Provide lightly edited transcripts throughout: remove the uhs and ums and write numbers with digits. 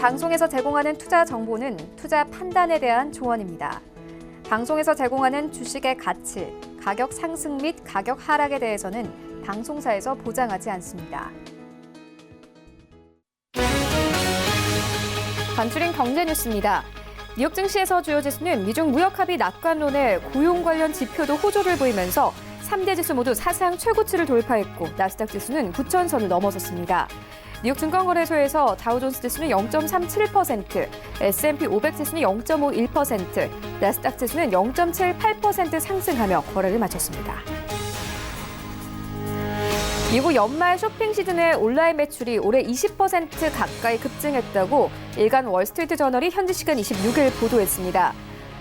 방송에서 제공하는 투자 정보는 투자 판단에 대한 조언입니다. 방송에서 제공하는 주식의 가치, 가격 상승 및 가격 하락에 대해서는 방송사에서 보장하지 않습니다. 간추린 경제 뉴스입니다. 뉴욕 증시에서 주요 지수는 미중 무역 합의 낙관론에 고용 관련 지표도 호조를 보이면서 3대 지수 모두 사상 최고치를 돌파했고 나스닥 지수는 9,000선을 넘어섰습니다. 뉴욕 증권거래소에서 다우존스 지수는 0.37%, S&P 500 지수는 0.51%, 나스닥 지수는 0.78% 상승하며 거래를 마쳤습니다. 미국 연말 쇼핑 시즌의 온라인 매출이 올해 20% 가까이 급증했다고 일간 월스트리트 저널이 현지 시간 26일 보도했습니다.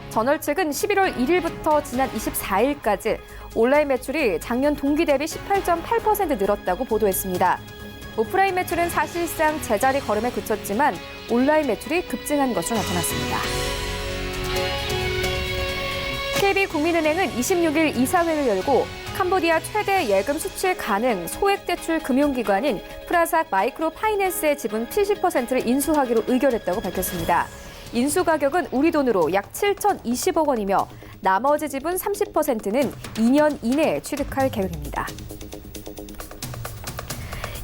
저널 측은 11월 1일부터 지난 24일까지 온라인 매출이 작년 동기 대비 18.8% 늘었다고 보도했습니다. 오프라인 매출은 사실상 제자리 걸음에 그쳤지만 온라인 매출이 급증한 것으로 나타났습니다. KB국민은행은 26일 이사회를 열고 캄보디아 최대 예금 수출 가능 소액대출 금융기관인 프라삭 마이크로파이낸스의 지분 70%를 인수하기로 의결했다고 밝혔습니다. 인수 가격은 우리 돈으로 약 7,020억 원이며 나머지 지분 30%는 2년 이내에 취득할 계획입니다.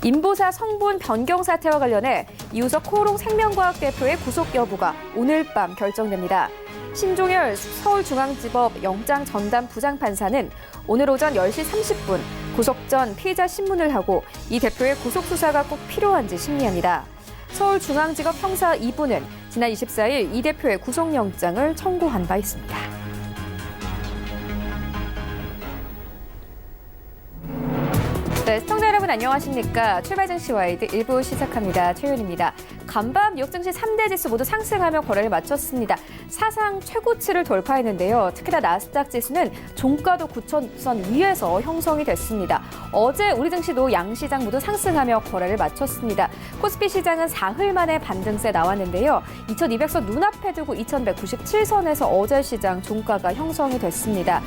인보사 성분 변경 사태와 관련해 이우석 코오롱 생명과학 대표의 구속 여부가 오늘 밤 결정됩니다. 신종열 서울중앙지법 영장 전담 부장판사는 오늘 오전 10시 30분 구속 전 피의자 신문을 하고 이 대표의 구속 수사가 꼭 필요한지 심리합니다. 서울중앙지법 형사 2부는 지난 24일 이 대표의 구속영장을 청구한 바 있습니다. 네, 시청자 여러분 안녕하십니까. 출발 증시 와이드 1부 시작합니다. 최윤입니다. 간밤 뉴욕 증시 3대 지수 모두 상승하며 거래를 마쳤습니다. 사상 최고치를 돌파했는데요. 특히나 나스닥 지수는 종가도 9,000선 위에서 형성이 됐습니다. 어제 우리 증시도 양시장 모두 상승하며 거래를 마쳤습니다. 코스피 시장은 사흘 만에 반등세 나왔는데요. 2,200선 눈앞에 두고 2,197선에서 어제 시장 종가가 형성이 됐습니다.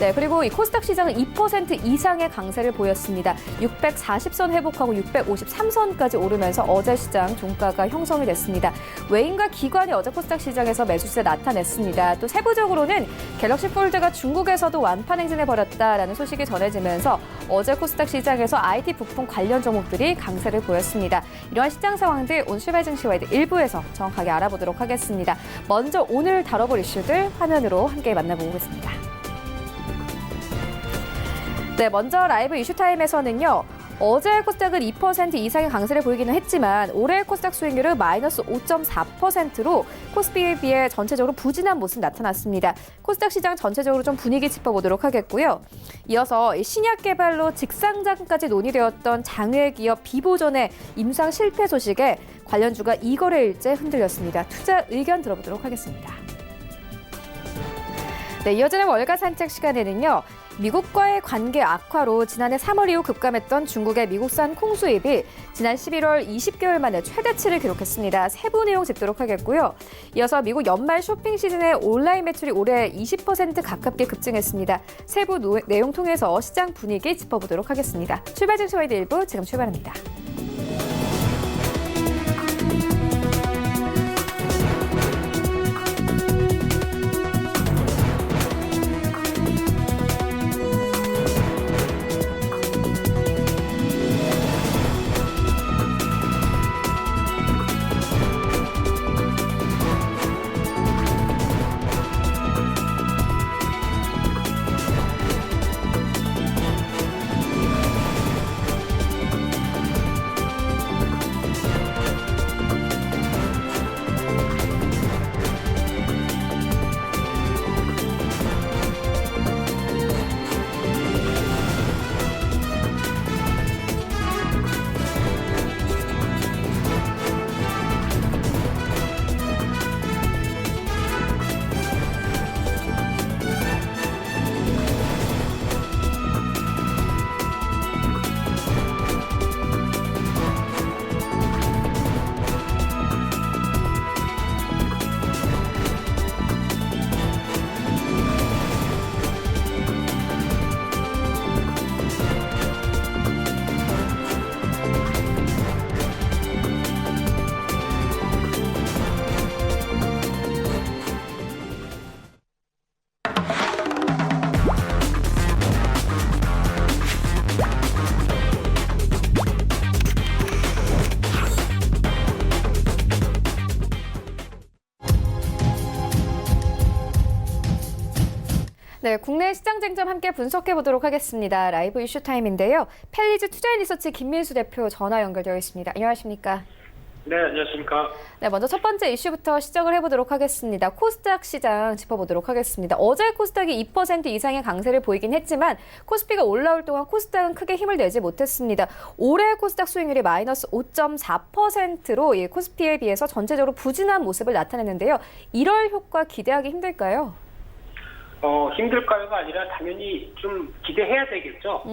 네, 그리고 이 코스닥 시장은 2% 이상의 강세를 보였습니다. 640선 회복하고 653선까지 오르면서 어제 시장 종가가 형성이 됐습니다. 외인과 기관이 어제 코스닥 시장에서 매수세 나타냈습니다. 또 세부적으로는 갤럭시 폴드가 중국에서도 완판 행진을 벌였다라는 소식이 전해지면서 어제 코스닥 시장에서 IT 부품 관련 종목들이 강세를 보였습니다. 이러한 시장 상황들 오늘 출발 증시 와이드 1부에서 정확하게 알아보도록 하겠습니다. 먼저 오늘 다뤄볼 이슈들 화면으로 함께 만나보겠습니다. 네, 먼저 라이브 이슈타임에서는요. 어제 코스닥은 2% 이상의 강세를 보이기는 했지만 올해 코스닥 수익률은 마이너스 5.4%로 코스피에 비해 전체적으로 부진한 모습 나타났습니다. 코스닥 시장 전체적으로 좀 분위기 짚어보도록 하겠고요. 이어서 신약 개발로 직상장까지 논의되었던 장외기업 비보전의 임상 실패 소식에 관련주가 2거래일째 흔들렸습니다. 투자 의견 들어보도록 하겠습니다. 네, 이어지는 월가 산책 시간에는요. 미국과의 관계 악화로 지난해 3월 이후 급감했던 중국의 미국산 콩 수입이 지난 11월 20개월 만에 최대치를 기록했습니다. 세부 내용 짚도록 하겠고요. 이어서 미국 연말 쇼핑 시즌의 온라인 매출이 올해 20% 가깝게 급증했습니다. 세부 내용 통해서 시장 분위기 짚어보도록 하겠습니다. 출발 증시 와이드 1부 지금 출발합니다. 네, 국내 시장 쟁점 함께 분석해 보도록 하겠습니다. 라이브 이슈 타임인데요. 펠리즈 투자인 리서치 김민수 대표 전화 연결되어 있습니다. 안녕하십니까? 네, 안녕하십니까. 네, 먼저 첫 번째 이슈부터 시작을 해보도록 하겠습니다. 코스닥 시장 짚어보도록 하겠습니다. 어제 코스닥이 2% 이상의 강세를 보이긴 했지만 코스피가 올라올 동안 코스닥은 크게 힘을 내지 못했습니다. 올해 코스닥 수익률이 마이너스 5.4%로 코스피에 비해서 전체적으로 부진한 모습을 나타냈는데요. 1월 효과 기대하기 힘들까요? 힘들까요가 아니라 당연히 좀 기대해야 되겠죠.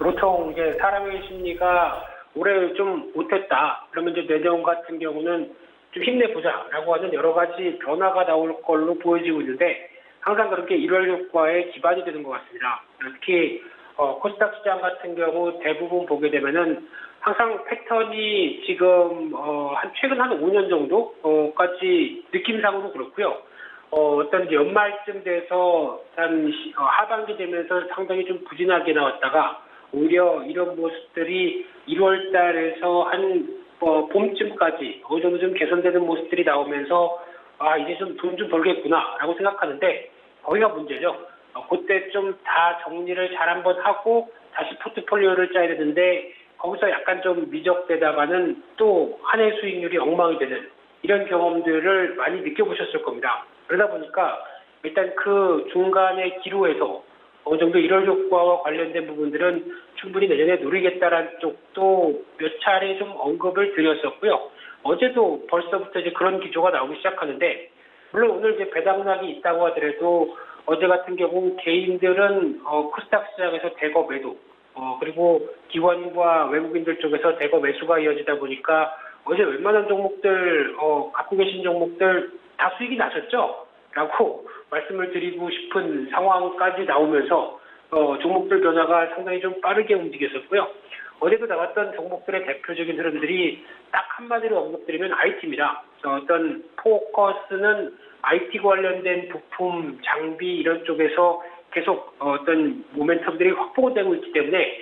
보통 이제 사람의 심리가 올해 좀 못했다. 그러면 이제 내년 같은 경우는 좀 힘내보자라고 하는 여러 가지 변화가 나올 걸로 보여지고 있는데 항상 그렇게 1월 효과에 기반이 되는 것 같습니다. 특히 코스닥 시장 같은 경우 대부분 보게 되면은 항상 패턴이 지금 최근 한 5년 정도까지 느낌상으로 그렇고요. 어떤 연말쯤 돼서 하반기 되면서 상당히 좀 부진하게 나왔다가 오히려 이런 모습들이 1월 달에서 한 봄쯤까지 어느 정도 좀 개선되는 모습들이 나오면서 이제 좀 돈 좀 벌겠구나라고 생각하는데 거기가 문제죠. 그때 좀 다 정리를 잘 한번 하고 다시 포트폴리오를 짜야 되는데 거기서 약간 좀 미적되다가는 또 한 해 수익률이 엉망이 되는 이런 경험들을 많이 느껴보셨을 겁니다. 그러다 보니까 일단 그 중간에 기로에서 어느 정도 1월 효과와 관련된 부분들은 충분히 내년에 노리겠다라는 쪽도 몇 차례 좀 언급을 드렸었고요. 어제도 벌써부터 이제 그런 기조가 나오기 시작하는데, 물론 오늘 이제 배당락이 있다고 하더라도 어제 같은 경우 개인들은 코스닥 시장에서 대거 매도, 그리고 기관과 외국인들 쪽에서 대거 매수가 이어지다 보니까 어제 웬만한 종목들, 갖고 계신 종목들 다 수익이 나셨죠? 라고 말씀을 드리고 싶은 상황까지 나오면서 종목들 변화가 상당히 좀 빠르게 움직였었고요. 어제도 나왔던 종목들의 대표적인 흐름들이 딱 한마디로 언급드리면 IT입니다. 어떤 포커스는 IT 관련된 부품, 장비 이런 쪽에서 계속 어떤 모멘텀들이 확보되고 있기 때문에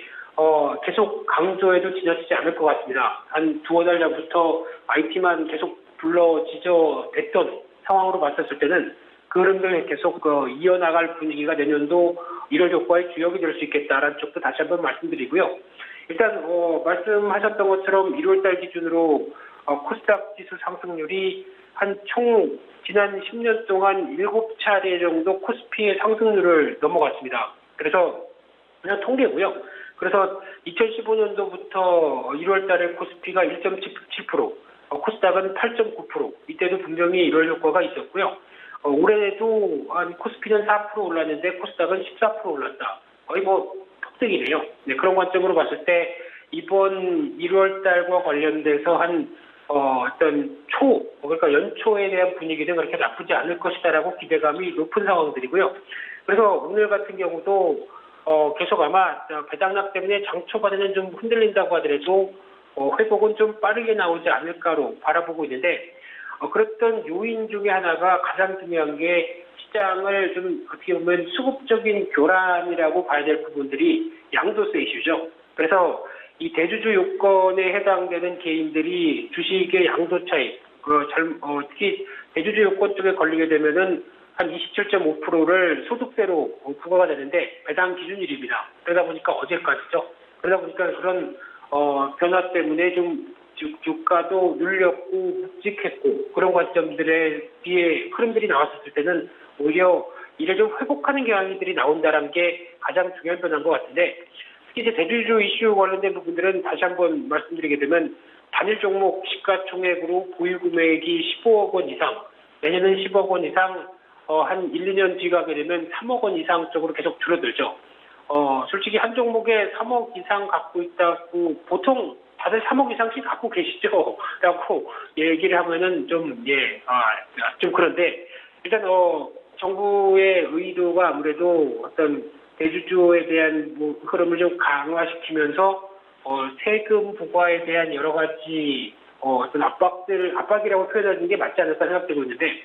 계속 강조해도 지나치지 않을 것 같습니다. 한 두어 달 전부터 IT만 계속 불러 지저댔던 상황으로 봤었을 때는 그 흐름을 계속 이어나갈 분위기가 내년도 1월 효과의 주역이 될 수 있겠다라는 쪽도 다시 한번 말씀드리고요. 일단 말씀하셨던 것처럼 1월달 기준으로 코스닥 지수 상승률이 한 총 지난 10년 동안 7차례 정도 코스피의 상승률을 넘어갔습니다. 그래서 그냥 통계고요. 그래서 2015년도부터 1월달에 코스피가 1.7%, 코스닥은 8.9%, 이때도 분명히 1월 효과가 있었고요. 올해도 코스피는 4% 올랐는데 코스닥은 14% 올랐다. 거의 폭등이네요. 네, 그런 관점으로 봤을 때 이번 1월 달과 관련돼서 어떤 그러니까 연초에 대한 분위기는 그렇게 나쁘지 않을 것이다라고 기대감이 높은 상황들이고요. 그래서 오늘 같은 경우도 계속 아마 배당락 때문에 장 초반에는 좀 흔들린다고 하더라도 회복은 좀 빠르게 나오지 않을까로 바라보고 있는데 그랬던 요인 중에 하나가 가장 중요한 게 시장을 좀 어떻게 보면 수급적인 교란이라고 봐야 될 부분들이 양도세 이슈죠. 그래서 이 대주주 요건에 해당되는 개인들이 주식의 양도 차익, 특히 대주주 요건 쪽에 걸리게 되면은 한 27.5%를 소득세로 부과가 되는데 배당 기준일입니다. 그러다 보니까 어제까지죠. 그러다 보니까 그런 변화 때문에 좀 주가도 눌렸고 묵직했고 그런 관점들에 비해 흐름들이 나왔을 때는 오히려 이를 좀 회복하는 경향들이 나온다는 게 가장 중요한 변화인 것 같은데 특히 이제 대주주 이슈 관련된 부분들은 다시 한번 말씀드리게 되면 단일 종목 시가총액으로 보유 금액이 15억 원 이상, 내년은 10억 원 이상, 한 1, 2년 뒤 가게 되면 3억 원 이상 쪽으로 계속 줄어들죠. 솔직히 한 종목에 3억 이상 갖고 있다고 보통 다들 3억 이상씩 갖고 계시죠? 라고 얘기를 하면은 좀 그런데 일단 정부의 의도가 아무래도 어떤 대주주에 대한 흐름을 좀 강화시키면서 세금 부과에 대한 여러 가지 어떤 압박이라고 표현하는 게 맞지 않을까 생각되고 있는데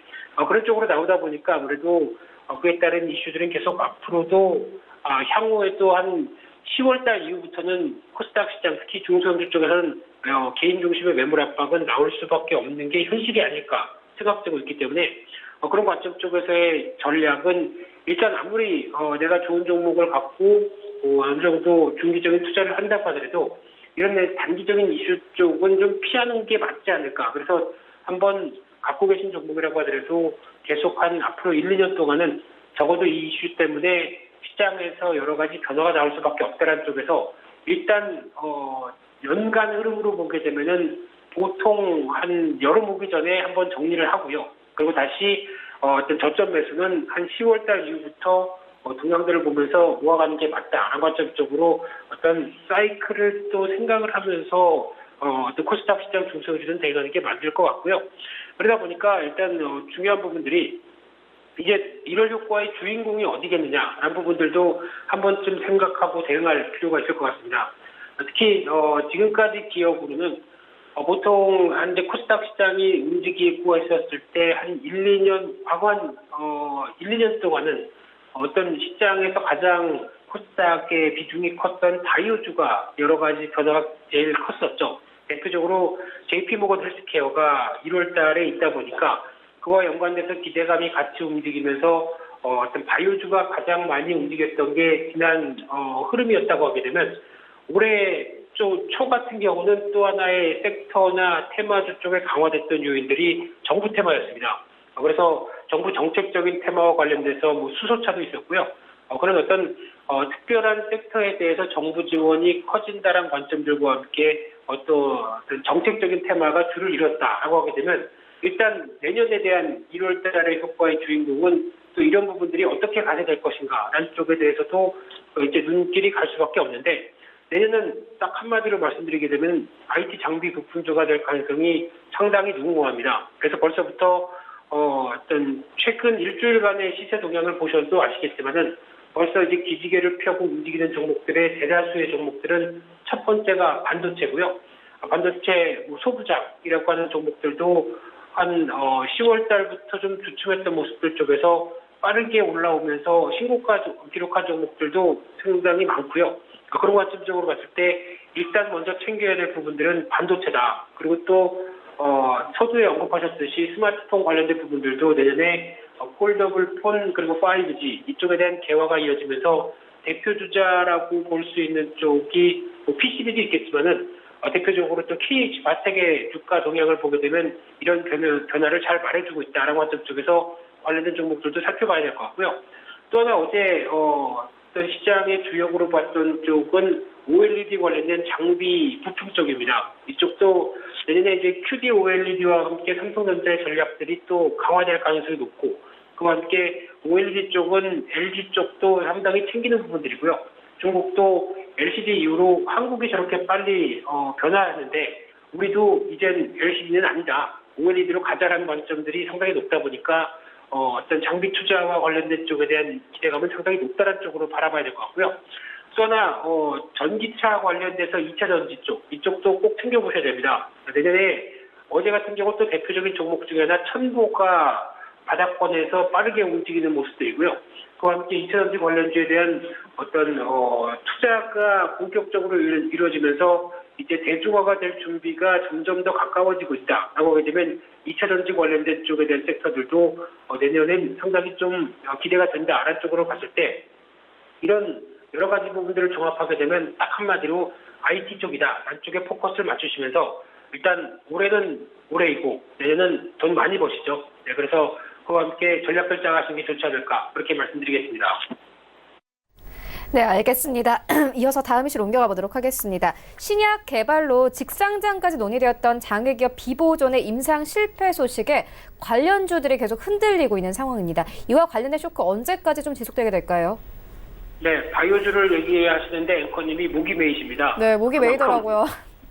그런 쪽으로 나오다 보니까 아무래도 그에 따른 이슈들은 계속 앞으로도 향후에도 한 10월달 이후부터는 코스닥 시장 특히 중소형주 쪽에서는 개인 중심의 매물 압박은 나올 수밖에 없는 게 현실이 아닐까 생각되고 있기 때문에 그런 관점 쪽에서의 전략은 일단 아무리 내가 좋은 종목을 갖고 어느 정도 중기적인 투자를 한다고 하더라도 이런 단기적인 이슈 쪽은 좀 피하는 게 맞지 않을까. 그래서 한번 갖고 계신 종목이라고 하더라도 계속 한 앞으로 1, 2년 동안은 적어도 이 이슈 때문에 시장에서 여러 가지 변화가 나올 수밖에 없다는 쪽에서 일단 연간 흐름으로 보게 되면은 보통 한 여름 오기 전에 한번 정리를 하고요. 그리고 다시 어떤 저점 매수는 한 10월 달 이후부터 동향들을 보면서 모아가는 게 맞다. 안관점적으로 어떤 사이클을 또 생각을 하면서 어떤 코스닥 시장 중소주는 대응하는 게 맞을 것 같고요. 그러다 보니까 일단 중요한 부분들이 이제 1월 효과의 주인공이 어디겠느냐라는 부분들도 한 번쯤 생각하고 대응할 필요가 있을 것 같습니다. 특히 지금까지 기억으로는 보통 이제 코스닥 시장이 움직이고 있었을 때 한 1, 2년 과거 한 1, 2년 동안은 어떤 시장에서 가장 코스닥의 비중이 컸던 바이오주가 여러 가지 변화가 제일 컸었죠. 대표적으로 JP모건 헬스케어가 1월 달에 있다 보니까 그와 연관돼서 기대감이 같이 움직이면서 어떤 바이오주가 가장 많이 움직였던 게 지난 흐름이었다고 하게 되면 올해 초 같은 경우는 또 하나의 섹터나 테마주 쪽에 강화됐던 요인들이 정부 테마였습니다. 그래서 정부 정책적인 테마와 관련돼서 뭐 수소차도 있었고요. 그런 어떤 특별한 섹터에 대해서 정부 지원이 커진다는 관점들과 함께 어떤 정책적인 테마가 줄을 이뤘다라고 하게 되면 일단 내년에 대한 1월 달의 효과의 주인공은 또 이런 부분들이 어떻게 가세될 것인가라는 쪽에 대해서도 이제 눈길이 갈 수밖에 없는데 내년은 딱 한마디로 말씀드리게 되면 IT 장비 부품주가 될 가능성이 상당히 농후합니다. 그래서 벌써부터 어떤 최근 일주일간의 시세 동향을 보셔도 아시겠지만은 벌써 이제 기지개를 펴고 움직이는 종목들의 대다수의 종목들은 첫 번째가 반도체고요. 반도체 소부장이라고 하는 종목들도 한 10월 달부터 좀 주춤했던 모습들 쪽에서 빠르게 올라오면서 신고가 기록한 종목들도 상당히 많고요. 그런 관점적으로 봤을 때 일단 먼저 챙겨야 될 부분들은 반도체다. 그리고 또 서두에 언급하셨듯이 스마트폰 관련된 부분들도 내년에 폴더블 폰 그리고 5G 이쪽에 대한 개화가 이어지면서 대표 주자라고 볼 수 있는 쪽이 PCB도 있겠지만은 대표적으로 또 KH 바텍의 주가 동향을 보게 되면 이런 변화를 잘 말해주고 있다라는 관점 쪽에서 관련된 종목들도 살펴봐야 될 것 같고요. 또 하나 어제 어떤 시장의 주역으로 봤던 쪽은 OLED 관련된 장비 부품 쪽입니다. 이쪽도 내년에 이제 QD OLED와 함께 삼성전자의 전략들이 또 강화될 가능성이 높고 그와 함께 OLED 쪽은 LG 쪽도 상당히 챙기는 부분들이고요. 중국도 LCD 이후로 한국이 저렇게 빨리 변화하는데 우리도 이젠 LCD는 아니다. OLED로 가자라는 관점들이 상당히 높다 보니까 어떤 장비 투자와 관련된 쪽에 대한 기대감은 상당히 높다는 쪽으로 바라봐야 될 것 같고요. 또 하나 전기차 관련돼서 2차 전지 쪽 이쪽도 꼭 챙겨보셔야 됩니다. 내년에 어제 같은 경우 또 대표적인 종목 중에 하나 천보가 바닥권에서 빠르게 움직이는 모습들이고요. 그와 함께 2차 전지 관련주에 대한 어떤 투자가 본격적으로 이루어지면서 이제 대중화가 될 준비가 점점 더 가까워지고 있다라고 하게 되면 2차 전지 관련된 쪽에 대한 섹터들도 내년엔 상당히 좀 기대가 된다라는 쪽으로 봤을 때 이런 여러 가지 부분들을 종합하게 되면 딱 한마디로 IT 쪽이다. 안쪽에 포커스를 맞추시면서 일단 올해는 올해이고 내년은 돈 많이 버시죠. 네, 그래서 그와 함께 전략 결정하시는 게 좋지 않을까 그렇게 말씀드리겠습니다. 네, 알겠습니다. 이어서 다음 이슈로 옮겨가 보도록 하겠습니다. 신약 개발로 직상장까지 논의되었던 장외기업 비보존의 임상 실패 소식에 관련주들이 계속 흔들리고 있는 상황입니다. 이와 관련된 쇼크 언제까지 좀 지속되게 될까요? 네, 바이오주를 얘기하시는데 앵커님이 목이 메이십니다. 네, 목이 메이더라고요.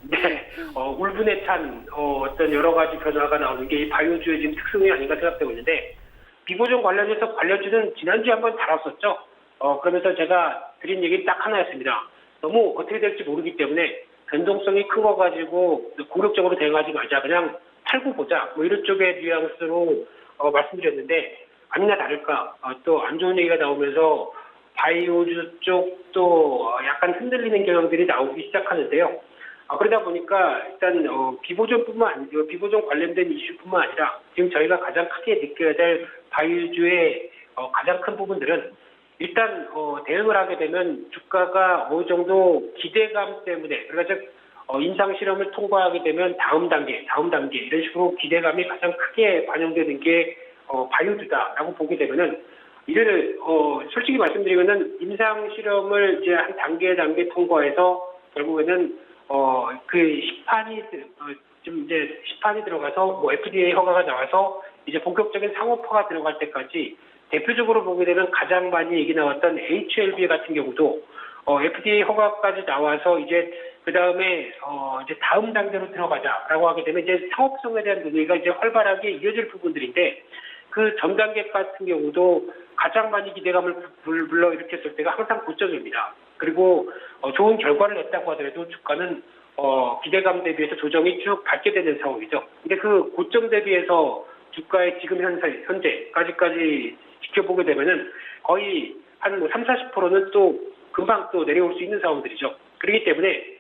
네, 울분에 찬 어떤 여러 가지 변화가 나오는 게 이 바이오주의 지금 특성이 아닌가 생각되고 있는데 비보존 관련해서 관련주는 지난주에 한번 다뤘었죠. 그러면서 제가 드린 얘기는 딱 하나였습니다. 너무 어떻게 될지 모르기 때문에 변동성이 큰 거 가지고 공격적으로 대응하지 말자. 그냥 팔고 보자. 뭐 이런 쪽의 뉘앙스로 말씀드렸는데 아니나 다를까 또 안 좋은 얘기가 나오면서 바이오주 쪽도 약간 흔들리는 경향들이 나오기 시작하는데요. 그러다 보니까 일단 비보존 관련된 이슈뿐만 아니라 지금 저희가 가장 크게 느껴야 될 바이오주의 가장 큰 부분들은 일단 대응을 하게 되면 주가가 어느 정도 기대감 때문에 그러니까 즉 임상 실험을 통과하게 되면 다음 단계 이런 식으로 기대감이 가장 크게 반영되는 게 바이오주다라고 보게 되면은 이를 솔직히 말씀드리면은 임상 실험을 이제 한 단계 통과해서 결국에는 그 시판이 들어가서 뭐 FDA 허가가 나와서 이제 본격적인 상업화가 들어갈 때까지 대표적으로 보게 되면 가장 많이 얘기 나왔던 HLB 같은 경우도 FDA 허가까지 나와서 이제 그 다음에 이제 다음 단계로 들어가자라고 하게 되면 이제 상업성에 대한 논의가 이제 활발하게 이어질 부분들인데 그 전 단계 같은 경우도 가장 많이 기대감을 불러일으켰을 때가 항상 고점입니다. 그리고 좋은 결과를 냈다고 하더라도 주가는 기대감 대비해서 조정이 쭉 받게 되는 상황이죠. 근데 그 고점 대비해서 주가의 지금 현재까지 지켜보게 되면은 거의 한 30-40%는 또 금방 또 내려올 수 있는 상황들이죠. 그렇기 때문에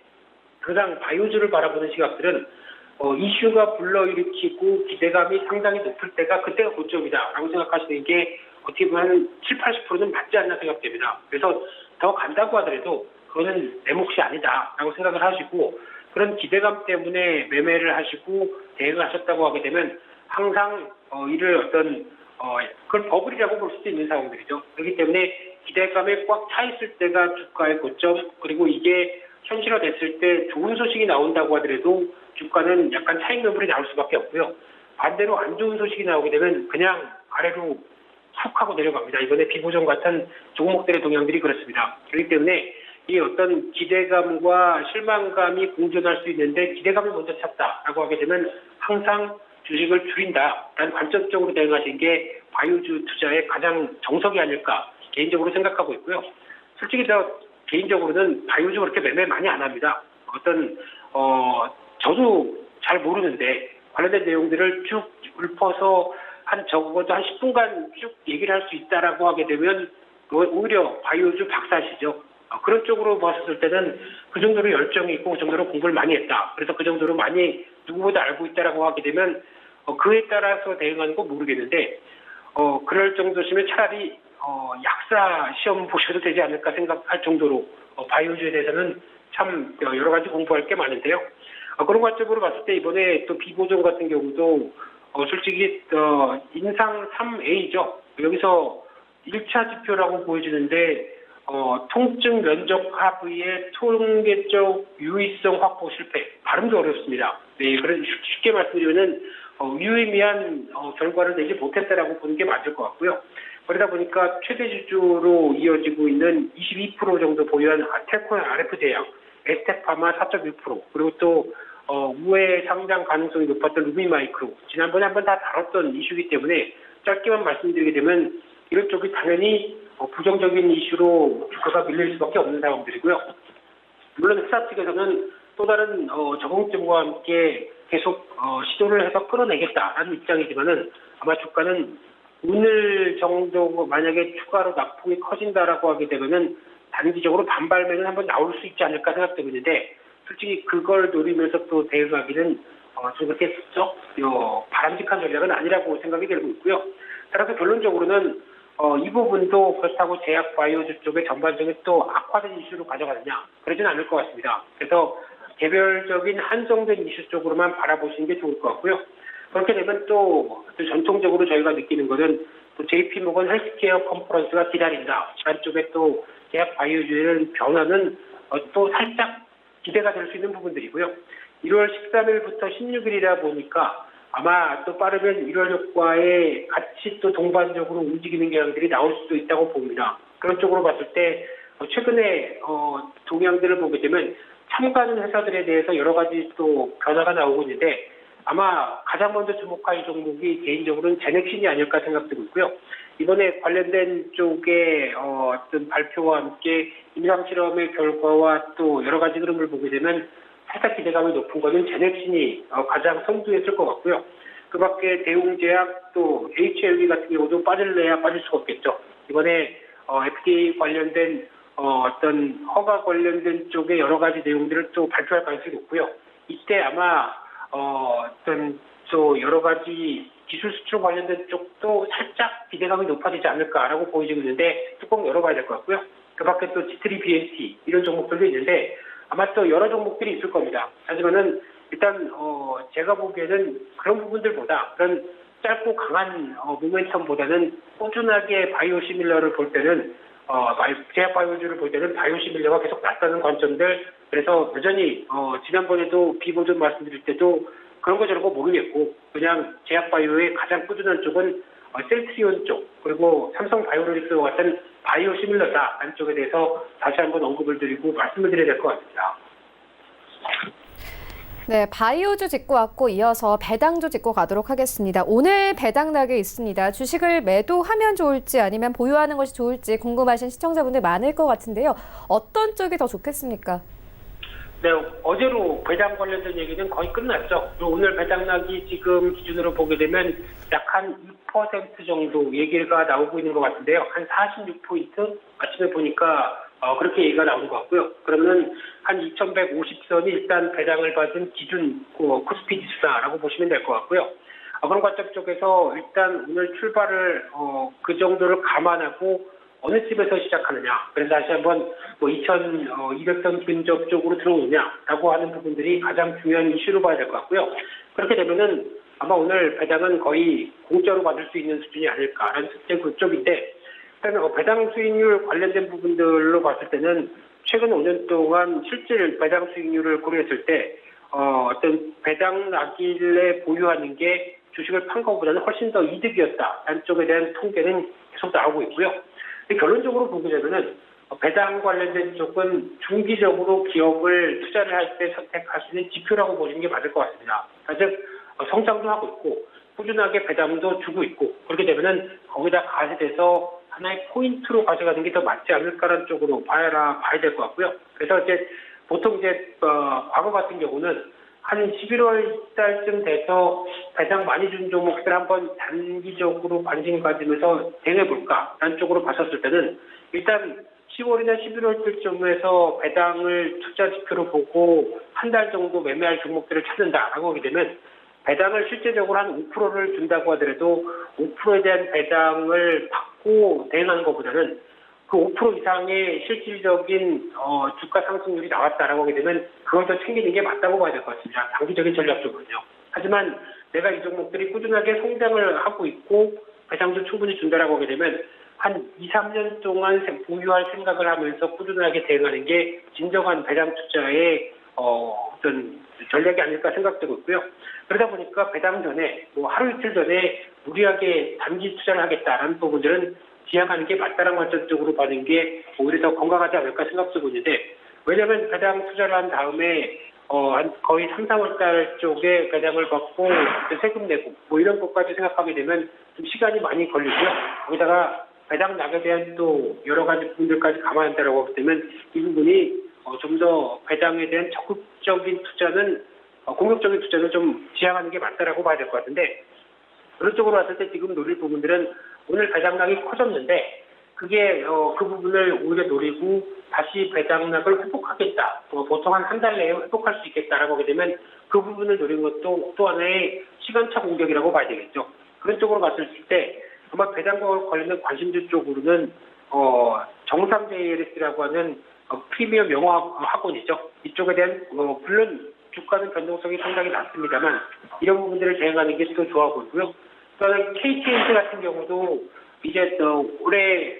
항상 바이오주를 바라보는 시각들은 이슈가 불러일으키고 기대감이 상당히 높을 때가 그때가 고점이다라고 생각하시는 게 어떻게 보면 70-80%는 맞지 않나 생각됩니다. 그래서 더 간다고 하더라도 그거는 내 몫이 아니다라고 생각을 하시고 그런 기대감 때문에 매매를 하시고 대응을 하셨다고 하게 되면 항상 이를 그걸 버블이라고 볼 수도 있는 상황들이죠. 그렇기 때문에 기대감에 꽉 차 있을 때가 주가의 고점 그리고 이게 현실화됐을 때 좋은 소식이 나온다고 하더라도 주가는 약간 차익 매물이 나올 수밖에 없고요. 반대로 안 좋은 소식이 나오게 되면 그냥 아래로 훅 하고 내려갑니다. 이번에 비보정 같은 종목들의 동향들이 그렇습니다. 그렇기 때문에 이 어떤 기대감과 실망감이 공존할 수 있는데 기대감을 먼저 찼다라고 하게 되면 항상 주식을 줄인다라는 관점적으로 대응하신 게 바이오주 투자의 가장 정석이 아닐까 개인적으로 생각하고 있고요. 솔직히 개인적으로는 바이오주 그렇게 매매 많이 안 합니다. 저도 잘 모르는데 관련된 내용들을 쭉 읊어서 적어도 한 10분간 쭉 얘기를 할 수 있다라고 하게 되면 오히려 바이오주 박사시죠. 그런 쪽으로 봤을 때는 그 정도로 열정이 있고 그 정도로 공부를 많이 했다. 그래서 그 정도로 많이 누구보다 알고 있다라고 하게 되면 그에 따라서 대응하는 건 모르겠는데 그럴 정도시면 차라리 약사 시험 보셔도 되지 않을까 생각할 정도로 바이오주에 대해서는 참 여러 가지 공부할 게 많은데요. 그런 관점으로 봤을 때 이번에 또 비보정 같은 경우도 솔직히 인상 3A죠. 여기서 1차 지표라고 보여지는데 통증 면적 하부의 통계적 유의성 확보 실패. 발음도 어렵습니다. 네, 그래서 쉽게 말씀드리면은 유의미한 결과를 내지 못했다라고 보는 게 맞을 것 같고요. 그러다 보니까 최대 지주로 이어지고 있는 22% 정도 보유한 텔코의 RF 제약, 에스테파마 4.1%, 그리고 또 우회 상장 가능성이 높았던 루비마이크로 지난번에 한번 다 다뤘던 이슈이기 때문에 짧게만 말씀드리게 되면 이런 쪽이 당연히 부정적인 이슈로 주가가 밀릴 수밖에 없는 상황들이고요. 물론 회사 측에서는 또 다른 적응점과 함께 계속 시도를 해서 끌어내겠다라는 입장이지만은 아마 주가는 오늘 정도 만약에 추가로 낙폭이 커진다라고 하게 되면은 단기적으로 반발매는 한번 나올 수 있지 않을까 생각되고 있는데 솔직히 그걸 노리면서 또 대응하기는 좀 그렇게 썩 바람직한 전략은 아니라고 생각이 들고 있고요. 따라서 결론적으로는 이 부분도 그렇다고 제약 바이오주 쪽에 전반적인 또 악화된 이슈로 가져가느냐 그러진 않을 것 같습니다. 그래서 개별적인 한정된 이슈 쪽으로만 바라보시는 게 좋을 것 같고요. 그렇게 되면 또 전통적으로 저희가 느끼는 것은 또 JP모건 헬스케어 컨퍼런스가 기다린다. 안쪽에 또 제약 바이오주의 변화는 또 살짝 기대가 될 수 있는 부분들이고요. 1월 13일부터 16일이라 보니까 아마 또 빠르면 1월 효과에 같이 또 동반적으로 움직이는 경향들이 나올 수도 있다고 봅니다. 그런 쪽으로 봤을 때 최근에 동향들을 보게 되면 참가하는 회사들에 대해서 여러 가지 또 변화가 나오고 있는데 아마 가장 먼저 주목할 종목이 개인적으로는 제넥신이 아닐까 생각되고 있고요. 이번에 관련된 쪽의 어떤 발표와 함께 임상실험의 결과와 또 여러 가지 흐름을 보게 되면 살짝 기대감이 높은 것은 제넥신이 가장 선두에 설 것 같고요. 그 밖에 대웅제약 또 HLB 같은 경우도 빠질래야 빠질 수가 없겠죠. 이번에 FDA 관련된 어떤 허가 관련된 쪽에 여러 가지 내용들을 또 발표할 가능성이 높고요. 이때 아마 어떤 또 여러 가지 기술 수출 관련된 쪽도 살짝 기대감이 높아지지 않을까라고 보여지고 있는데 뚜껑 열어봐야 될 것 같고요. 그 밖에 또 G3 BNT 이런 종목들도 있는데 아마 또 여러 종목들이 있을 겁니다. 하지만은 일단 제가 보기에는 그런 부분들보다 그런 짧고 강한 모멘텀보다는 꾸준하게 바이오시밀러를 볼 때는 제약 바이오주를 볼 때는 바이오시밀러가 계속 낫다는 관점들. 그래서 여전히 지난번에도 비보존 말씀드릴 때도 그런 거 저런 거 모르겠고 그냥 제약 바이오의 가장 꾸준한 쪽은 셀트리온 쪽 그리고 삼성 바이오로직스와 같은 바이오시밀러다 라는 쪽에 대해서 다시 한번 언급을 드리고 말씀을 드려야 될 것 같습니다. 네, 바이오주 짚고 왔고 이어서 배당주 짚고 가도록 하겠습니다. 오늘 배당락이 있습니다. 주식을 매도하면 좋을지 아니면 보유하는 것이 좋을지 궁금하신 시청자분들 많을 것 같은데요. 어떤 쪽이 더 좋겠습니까? 네, 어제로 배당 관련된 얘기는 거의 끝났죠. 오늘 배당락이 지금 기준으로 보게 되면 약 한 2% 정도 얘기가 나오고 있는 것 같은데요. 한 46포인트 아침에 보니까 그렇게 얘기가 나오는 것 같고요. 그러면 한 2150선이 일단 배당을 받은 기준 코스피 지수다라고 보시면 될 것 같고요. 그런 관점 쪽에서 일단 오늘 출발을 그 정도를 감안하고 어느 집에서 시작하느냐. 그래서 다시 한번 2200선 근접 쪽으로 들어오느냐라고 하는 부분들이 가장 중요한 이슈로 봐야 될 것 같고요. 그렇게 되면은 아마 오늘 배당은 거의 공짜로 받을 수 있는 수준이 아닐까라는 실제 그쪽인데 일단 배당 수익률 관련된 부분들로 봤을 때는 최근 5년 동안 실질 배당 수익률을 고려했을 때 어떤 배당 나길래 보유하는 게 주식을 판 것보다는 훨씬 더 이득이었다라는 쪽에 대한 통계는 계속 나오고 있고요. 근데 결론적으로 보게 되면은 배당 관련된 쪽은 중기적으로 기업을 투자를 할 때 선택할 수 있는 지표라고 보시는 게 맞을 것 같습니다. 즉 성장도 하고 있고 꾸준하게 배당도 주고 있고 그렇게 되면은 거기다 가세돼서 하나의 포인트로 가져가는 게 더 맞지 않을까라는 쪽으로 봐야 될 것 같고요. 그래서 이제 보통 과거 같은 경우는 한 11월 달쯤 돼서 배당 많이 준 종목들 한번 단기적으로 관심 가지면서 대응해볼까라는 쪽으로 봤었을 때는 일단 10월이나 11월 때쯤에서 배당을 투자 지표로 보고 한 달 정도 매매할 종목들을 찾는다라고 하게 되면 배당을 실제적으로 한 5%를 준다고 하더라도 5%에 대한 배당을 받고 대응하는 것보다는 그 5% 이상의 실질적인 주가 상승률이 나왔다라고 하게 되면 그걸 더 챙기는 게 맞다고 봐야 될 것 같습니다. 장기적인 전략적으로는요. 하지만 내가 이 종목들이 꾸준하게 성장을 하고 있고 배당도 충분히 준다라고 하게 되면 한 2, 3년 동안 보유할 생각을 하면서 꾸준하게 대응하는 게 진정한 배당 투자의 어떤 전략이 아닐까 생각되고 있고요. 그러다 보니까 배당 전에 하루 이틀 전에 무리하게 단기 투자를 하겠다라는 부분들은 지양하는 게 맞다라는 관점적으로 봐는 게 오히려 더 건강하지 않을까 생각되고 있는데 왜냐하면 배당 투자를 한 다음에 한 거의 3, 4월 달 쪽에 배당을 받고 세금 내고 이런 것까지 생각하게 되면 좀 시간이 많이 걸리고요. 거기다가 배당 낙에 대한 또 여러 가지 부분들까지 감안한다라고 하기 때문에 이 부분이 좀 더 배당에 대한 적극적인 투자는 공격적인 투자는 좀 지향하는 게 맞다라고 봐야 될 것 같은데 그런 쪽으로 봤을 때 지금 노릴 부분들은 오늘 배당락이 커졌는데 그게 그 부분을 오히려 노리고 다시 배당락을 회복하겠다. 보통 한 달 내에 회복할 수 있겠다라고 하게 되면 그 부분을 노린 것도 또 하나의 시간차 공격이라고 봐야 되겠죠. 그런 쪽으로 봤을 때 아마 배당과 관련된 관심주 쪽으로는 정상 JLS라고 하는 프리미엄 영어 학원이죠. 이쪽에 대한 물론 주가는 변동성이 상당히 낮습니다만 이런 부분들을 대응하는 게 또 좋아 보이고요. 또한 KTNT 같은 경우도 이제 올해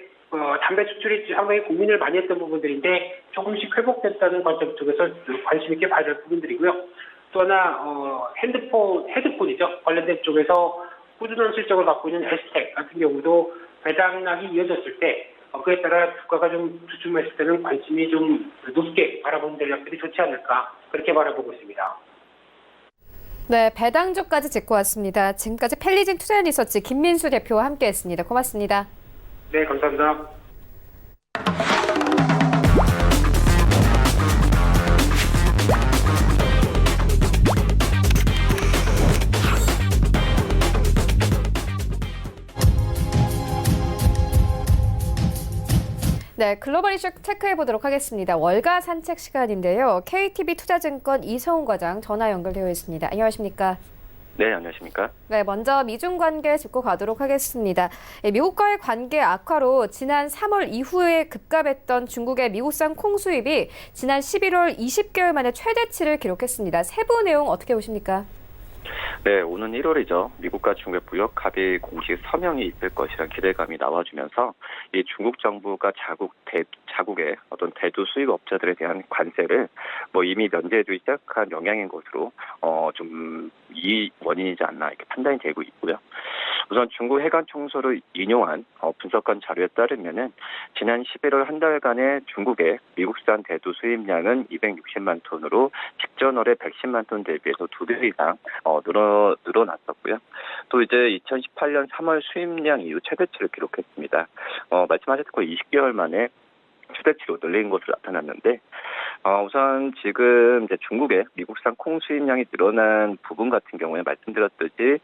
담배 수출이 상당히 고민을 많이 했던 부분들인데 조금씩 회복됐다는 관점 쪽에서 관심 있게 봐야 될 부분들이고요. 또 하나 헤드폰이죠. 관련된 쪽에서 꾸준한 실적을 갖고 있는 S텍 같은 경우도 배당락이 이어졌을 때 그에 따라 주가가 좀 주춤했을 때는 관심이 좀 높게 바라보는 전략들이 좋지 않을까 그렇게 바라보고 있습니다. 네, 배당주까지 짚고 왔습니다. 지금까지 펠리진 투자 리서치 김민수 대표와 함께했습니다. 고맙습니다. 네, 감사합니다. 네, 글로벌 이슈 체크해 보도록 하겠습니다. 월가 산책 시간인데요. KTB 투자증권 이성훈 과장 전화 연결되어 있습니다. 안녕하십니까? 네, 안녕하십니까? 네, 먼저 미중 관계 짚고 가도록 하겠습니다. 미국과의 관계 악화로 지난 3월 이후에 급감했던 중국의 미국산 콩 수입이 지난 11월 20개월 만에 최대치를 기록했습니다. 세부 내용 어떻게 보십니까? 네, 오는 1월이죠. 미국과 중국의 무역 합의 공식 서명이 있을 것이라는 기대감이 나와주면서 이 중국 정부가 자국의 어떤 대두 수입 업자들에 대한 관세를 이미 면제해주기 시작한 영향인 것으로 좀 이 원인이지 않나 이렇게 판단이 되고 있고요. 우선 중국 해관 청소를 인용한 분석한 자료에 따르면은 지난 11월 한 달간의 중국의 미국산 대두 수입량은 260만 톤으로 직전월의 110만 톤 대비해서 2배 이상 늘어났었고요. 또 이제 2018년 3월 수입량 이후 최대치를 기록했습니다. 말씀하셨고 20개월 만에 최대치로 늘린 것으로 나타났는데, 우선 지금 이제 중국의 미국산 콩 수입량이 늘어난 부분 같은 경우에 말씀드렸듯이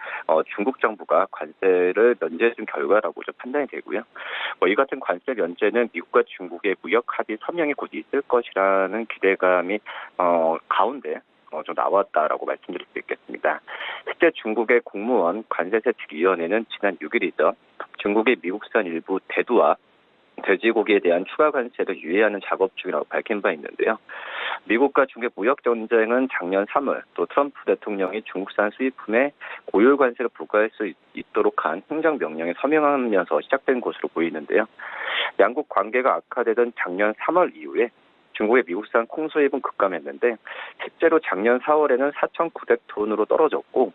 중국 정부가 관세를 면제해준 결과라고 좀 판단이 되고요. 이 같은 관세 면제는 미국과 중국의 무역 합의 서명이 곧 있을 것이라는 기대감이 가운데 좀 나왔다라고 말씀드릴 수 있겠습니다. 실제 중국의 국무원 관세세칙위원회는 지난 6일이죠. 중국의 미국산 일부 대두와 돼지고기에 대한 추가 관세를 유예하는 작업 중이라고 밝힌 바 있는데요. 미국과 중국의 무역 전쟁은 작년 3월 또 트럼프 대통령이 중국산 수입품에 고율 관세를 부과할 수 있도록 한 행정명령에 서명하면서 시작된 것으로 보이는데요. 양국 관계가 악화되던 작년 3월 이후에 중국의 미국산 콩 수입은 급감했는데 실제로 작년 4월에는 4,900톤으로 떨어졌고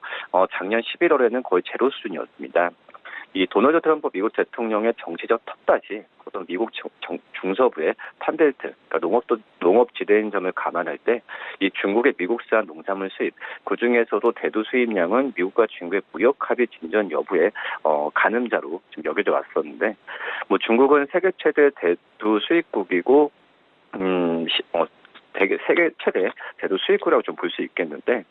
작년 11월에는 거의 제로 수준이었습니다. 이 도널드 트럼프 미국 대통령의 정치적 텃밭이 어떤 미국 중서부의 판벨트, 그러니까 농업 지대인 점을 감안할 때 이 중국의 미국산 농산물 수입, 그 중에서도 대두 수입량은 미국과 중국의 무역 합의 진전 여부에 가늠자로 좀 여겨져 왔었는데, 중국은 세계 최대 대두 수입국이고 세계 최대 대두 수입국이라고 좀 볼 수 있겠는데,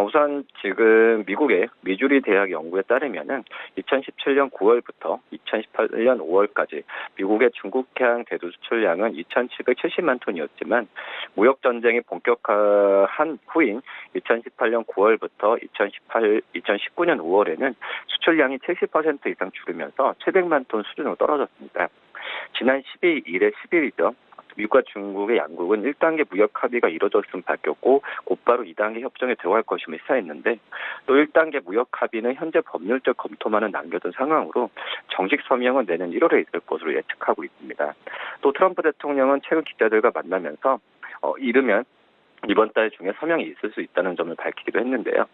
우선 지금 미국의 미주리 대학 연구에 따르면은 2017년 9월부터 2018년 5월까지 미국의 중국향 대두 수출량은 2,770만 톤이었지만 무역 전쟁이 본격화한 후인 2018년 9월부터 2019년 5월에는 수출량이 70% 이상 줄으면서 700만 톤 수준으로 떨어졌습니다. 지난 12일에 10일이죠. 미국과 중국의 양국은 1단계 무역 합의가 이뤄졌음을 밝혔고 곧바로 2단계 협정에 들어갈 것임을 시사했는데, 또 1단계 무역 합의는 현재 법률적 검토만은 남겨둔 상황으로 정식 서명은 내년 1월에 있을 것으로 예측하고 있습니다. 또 트럼프 대통령은 최근 기자들과 만나면서 이르면 이번 달 중에 서명이 있을 수 있다는 점을 밝히기도 했는데요.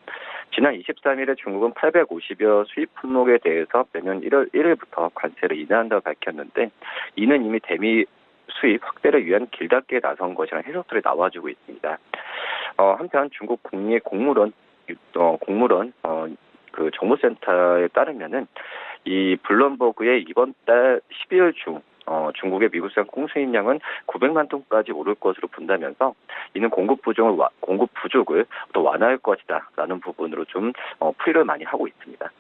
지난 23일에 중국은 850여 수입 품목에 대해서 내년 1월 1일부터 관세를 인하한다고 밝혔는데, 이는 이미 대미 수입 확대를 위한 길닫기에 나선 것이라는 해석들이 나와주고 있습니다. 한편 중국 국내 공무원 그 정보센터에 따르면은 이 블룸버그의 이번 달 12월 중 중국의 미국산 콩 수입량은 900만 톤까지 오를 것으로 본다면서 이는 공급 부족을 더 완화할 것이다라는 부분으로 좀 풀이를 많이 하고 있습니다.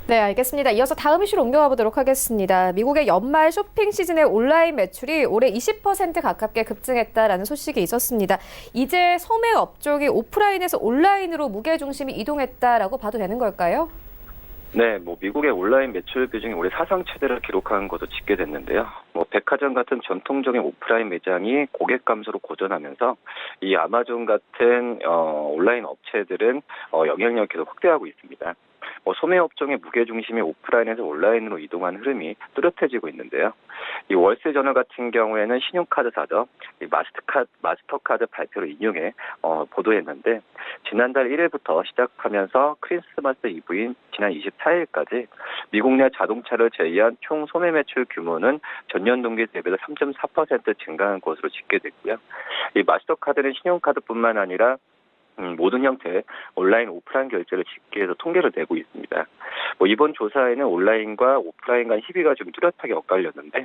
네, 알겠습니다. 이어서 다음 이슈로 옮겨가 보도록 하겠습니다. 미국의 연말 쇼핑 시즌의 온라인 매출이 올해 20% 가깝게 급증했다라는 소식이 있었습니다. 이제 소매 업종이 오프라인에서 온라인으로 무게중심이 이동했다라고 봐도 되는 걸까요? 네, 미국의 온라인 매출 비중이 올해 사상 최대를 기록한 것도 집계됐는데요. 백화점 같은 전통적인 오프라인 매장이 고객 감소로 고전하면서 이 아마존 같은 온라인 업체들은 영향력을 계속 확대하고 있습니다. 소매 업종의 무게 중심이 오프라인에서 온라인으로 이동한 흐름이 뚜렷해지고 있는데요. 이 월세저널 같은 경우에는 신용카드사죠. 이 마스터카드 발표를 인용해 보도했는데, 지난달 1일부터 시작하면서 크리스마스 이브인 지난 24일까지 미국 내 자동차를 제외한 총 소매 매출 규모는 전년 동기 대비해서 3.4% 증가한 것으로 집계됐고요. 이 마스터카드는 신용카드뿐만 아니라 모든 형태의 온라인, 오프라인 결제를 집계해서 통계를 내고 있습니다. 이번 조사에는 온라인과 오프라인 간 희비가 좀 뚜렷하게 엇갈렸는데,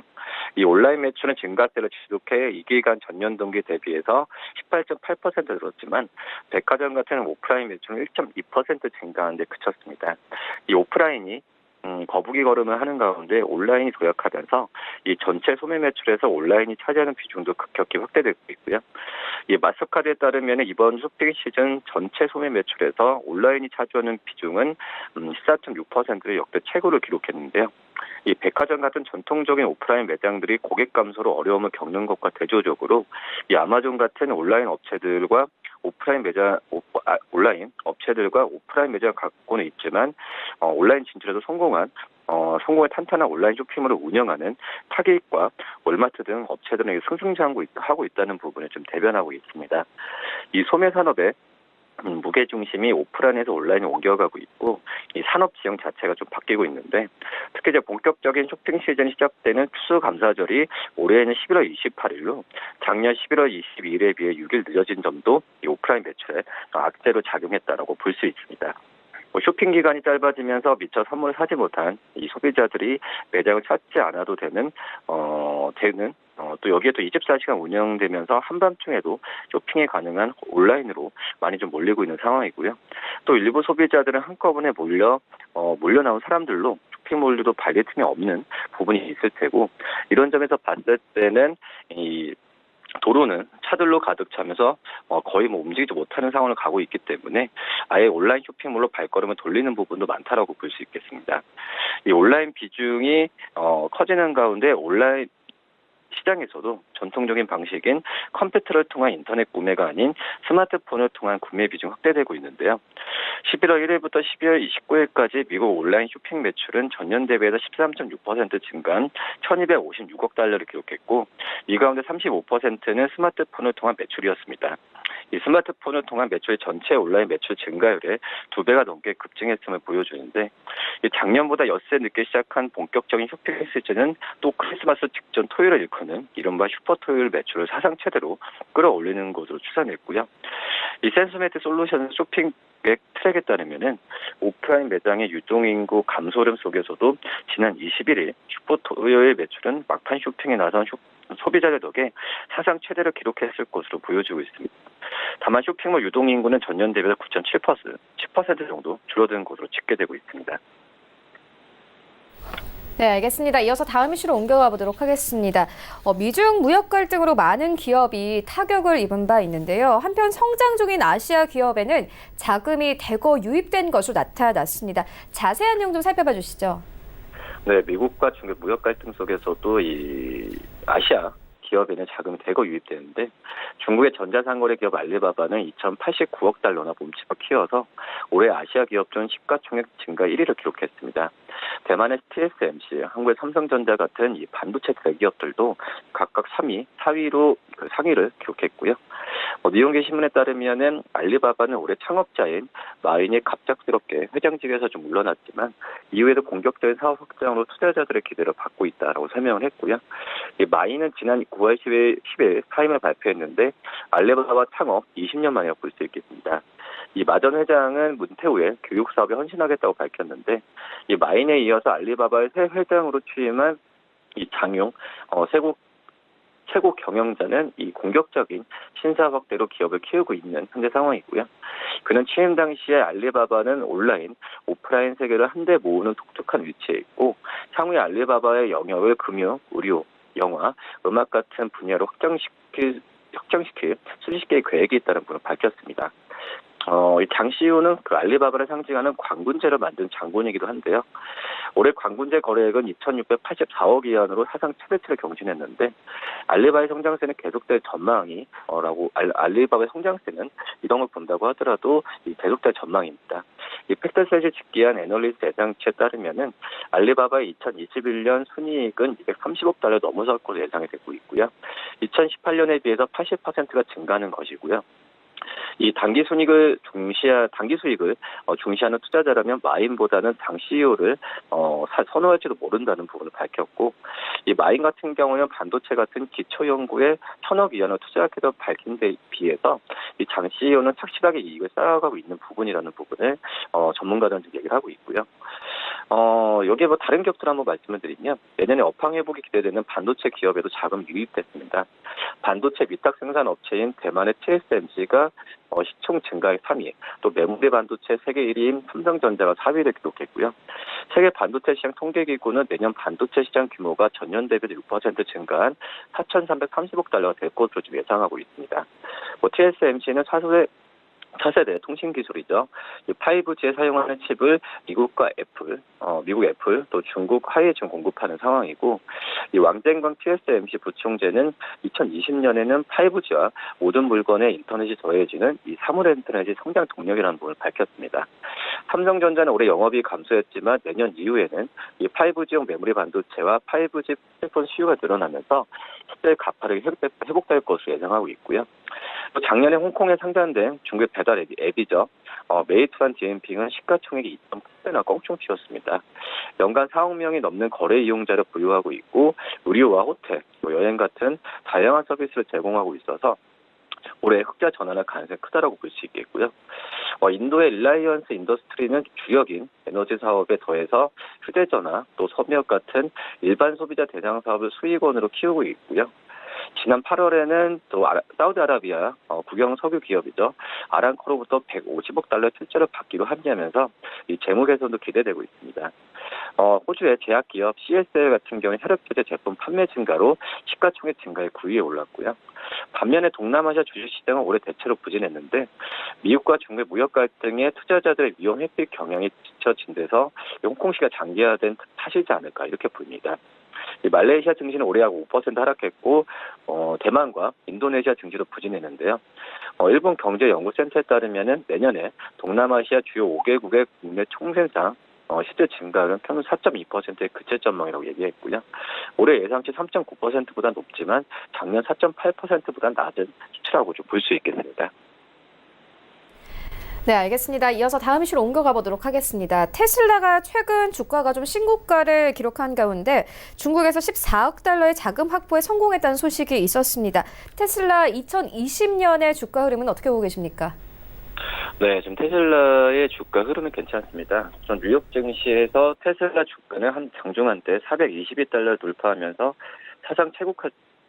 이 온라인 매출은 증가세를 지속해 이 기간 전년 동기 대비해서 18.8% 늘었지만 백화점 같은 오프라인 매출은 1.2% 증가한 데 그쳤습니다. 이 오프라인이 거북이 걸음을 하는 가운데 온라인이 도약하면서 이 전체 소매 매출에서 온라인이 차지하는 비중도 급격히 확대되고 있고요. 이 마스카드에 따르면 이번 쇼핑 시즌 전체 소매 매출에서 온라인이 차지하는 비중은 14.6%의 역대 최고를 기록했는데요. 이 백화점 같은 전통적인 오프라인 매장들이 고객 감소로 어려움을 겪는 것과 대조적으로 이 아마존 같은 온라인 업체들과 온라인 업체들과 오프라인 매장을 갖고는 있지만 온라인 진출에도 성공의 탄탄한 온라인 쇼핑몰을 운영하는 타겟과 월마트 등 업체들은 승승장구하고 있다는 부분을 좀 대변하고 있습니다. 이 소매 산업의 무게 중심이 오프라인에서 온라인에 옮겨가고 있고 이 산업 지형 자체가 좀 바뀌고 있는데 특히 이제 본격적인 쇼핑 시즌이 시작되는 추수감사절이 올해는 11월 28일로 작년 11월 22일에 비해 6일 늦어진 점도 이 오프라인 매출에 악재로 작용했다라고 볼 수 있습니다. 쇼핑 기간이 짧아지면서 미처 선물을 사지 못한 이 소비자들이 매장을 찾지 않아도 되는 또 여기에 또 24시간 운영되면서 한밤중에도 쇼핑이 가능한 온라인으로 많이 좀 몰리고 있는 상황이고요. 또 일부 소비자들은 한꺼번에 몰려 나온 사람들로 쇼핑몰도 발릴 틈이 없는 부분이 있을 테고 이런 점에서 봤을 때는 이 도로는 차들로 가득 차면서 거의 움직이지 못하는 상황을 가고 있기 때문에 아예 온라인 쇼핑몰로 발걸음을 돌리는 부분도 많다라고 볼 수 있겠습니다. 이 온라인 비중이 커지는 가운데 온라인 시장에서도 전통적인 방식인 컴퓨터를 통한 인터넷 구매가 아닌 스마트폰을 통한 구매 비중 확대되고 있는데요. 11월 1일부터 12월 29일까지 미국 온라인 쇼핑 매출은 전년 대비해서 13.6% 증가한 1,256억 달러를 기록했고 이 가운데 35%는 스마트폰을 통한 매출이었습니다. 이 스마트폰을 통한 매출 전체 온라인 매출 증가율의 2배가 넘게 급증했음을 보여주는데 작년보다 엿새 늦게 시작한 본격적인 쇼핑 시즌은 또 크리스마스 직전 토요일을 일컫는 이른바 슈퍼 토요일 매출을 사상 최대로 끌어올리는 것으로 추산했고요. 이 센스메트 솔루션 쇼핑 트랙에 따르면은 오프라인 매장의 유동인구 감소름 속에서도 지난 21일 슈퍼 토요일 매출은 막판 쇼핑에 나선 소비자들 덕에 사상 최대를 기록했을 것으로 보여지고 있습니다. 다만 쇼핑몰 유동인구는 전년 대비해서 10% 정도 줄어든 것으로 집계되고 있습니다. 네, 알겠습니다. 이어서 다음 이슈로 옮겨가 보도록 하겠습니다. 미중 무역 갈등으로 많은 기업이 타격을 입은 바 있는데요. 한편 성장 중인 아시아 기업에는 자금이 대거 유입된 것으로 나타났습니다. 자세한 내용 좀 살펴봐 주시죠. 네, 미국과 중국 무역 갈등 속에서도 이 아시아 기업에는 자금이 대거 유입되는데 중국의 전자상거래 기업 알리바바는 2,089억 달러나 몸집을 키워서 올해 아시아 기업 중 시가총액 증가 1위를 기록했습니다. 대만의 TSMC, 한국의 삼성전자 같은 이 반도체 대기업들도 각각 3위, 4위로 상위를 기록했고요. 니혼게 신문에 따르면은 알리바바는 올해 창업자인 마인이 갑작스럽게 회장직에서 좀 물러났지만 이후에도 공격적인 사업 확장으로 투자자들의 기대를 받고 있다라고 설명을 했고요. 이 마인은 지난 9월 10일 사임을 발표했는데 알리바바 창업 20년 만이라 볼 수 있겠습니다. 이 마전 회장은 문태우의 교육 사업에 헌신하겠다고 밝혔는데 이 마인에 이어서 알리바바의 새 회장으로 취임한 이 장용 최고 경영자는 이 공격적인 신사 확대로 기업을 키우고 있는 현재 상황이고요. 그는 취임 당시에 알리바바는 온라인, 오프라인 세계를 한데 모으는 독특한 위치에 있고 향후에 알리바바의 영역을 금융, 의료, 영화, 음악 같은 분야로 확장시킬 수십 개의 계획이 있다는 분을 밝혔습니다. 이 장 CEO는 그 알리바바를 상징하는 광군제를 만든 장본이기도 한데요. 올해 광군제 거래액은 2,684억 위안으로 사상 최대치를 경신했는데 알리바바의 성장세는 계속될 전망이 알리바바의 성장세는 이동을 본다고 하더라도 계속될 전망입니다. 이 팩트셋이 집계한 애널리스트 예상치에 따르면은 알리바바의 2021년 순이익은 230억 달러 넘어설 것으로 예상이 되고 있고요. 2018년에 비해서 80%가 증가하는 것이고요. 이 단기 수익을 중시하는 투자자라면 마인보다는 장 CEO를 선호할지도 모른다는 부분을 밝혔고, 이 마인 같은 경우는 반도체 같은 기초 연구에 1,000억 위안을 투자하기로 밝힌 데 비해서 이 장 CEO는 착실하게 이익을 쌓아가고 있는 부분이라는 부분을 전문가들은 얘기를 하고 있고요. 여기에 다른 기업들 한번 말씀을 드리면 내년에 업황 회복이 기대되는 반도체 기업에도 자금 유입됐습니다. 반도체 위탁 생산 업체인 대만의 TSMC가 시총 증가의 3위, 또 메모리 반도체 세계 1위인 삼성전자가 4위를 기록했고요. 세계 반도체 시장 통계기구는 내년 반도체 시장 규모가 전년 대비 6% 증가한 4,330억 달러가 될 것으로 좀 예상하고 있습니다. TSMC는 차세대 통신 기술이죠. 이 5G에 사용하는 칩을 미국과 애플, 미국 애플 또 중국 화웨이에 지금 공급하는 상황이고, 이 왕젠광 TSMC 부총재는 2020년에는 5G와 모든 물건의 인터넷이 더해지는 이 사물 인터넷이 성장 동력이라는 부분을 밝혔습니다. 삼성전자는 올해 영업이 감소했지만 내년 이후에는 이 5G용 메모리 반도체와 5G 핸드폰 수요가 늘어나면서 수요의 가파르게 회복될 것으로 예상하고 있고요. 또 작년에 홍콩에 상장된 중국 배달 앱이죠. 메이투안 디엠핑은 시가총액이 2.8배나 껑충 튀었습니다. 연간 4억 명이 넘는 거래 이용자를 보유하고 있고, 의료와 호텔, 여행 같은 다양한 서비스를 제공하고 있어서 올해 흑자 전환할 가능성이 크다라고 볼 수 있겠고요. 인도의 릴라이언스 인더스트리는 주력인 에너지 사업에 더해서 휴대전화 또 섬유업 같은 일반 소비자 대상 사업을 수익원으로 키우고 있고요. 지난 8월에는 또 사우디아라비아 국영 석유 기업이죠. 아람코로부터 150억 달러 출자를 받기로 합의하면서 이 재무 개선도 기대되고 있습니다. 호주의 제약 기업 CSL 같은 경우에 혈액조제 제품 판매 증가로 시가총액 증가에 9위에 올랐고요. 반면에 동남아시아 주식시장은 올해 대체로 부진했는데, 미국과 중국의 무역 갈등에 투자자들의 위험 회피 경향이 지쳐진 데서 홍콩시가 장기화된 탓이지 않을까 이렇게 보입니다. 이 말레이시아 증시는 올해 약 5% 하락했고, 대만과 인도네시아 증시도 부진했는데요. 일본 경제연구센터에 따르면은 내년에 동남아시아 주요 5개국의 국내 총생산 실제 증가율은 평균 4.2%의 그치 전망이라고 얘기했고요. 올해 예상치 3.9%보다 높지만 작년 4.8%보다 낮은 수치라고 좀 볼 수 있겠습니다. 네, 알겠습니다. 이어서 다음 이슈로 옮겨가 보도록 하겠습니다. 테슬라가 최근 주가가 좀 신고가를 기록한 가운데 중국에서 14억 달러의 자금 확보에 성공했다는 소식이 있었습니다. 테슬라 2020년의 주가 흐름은 어떻게 보고 계십니까? 네, 지금 테슬라의 주가 흐름은 괜찮습니다. 전 뉴욕 증시에서 테슬라 주가는 한 장중 때 422달러를 돌파하면서 사상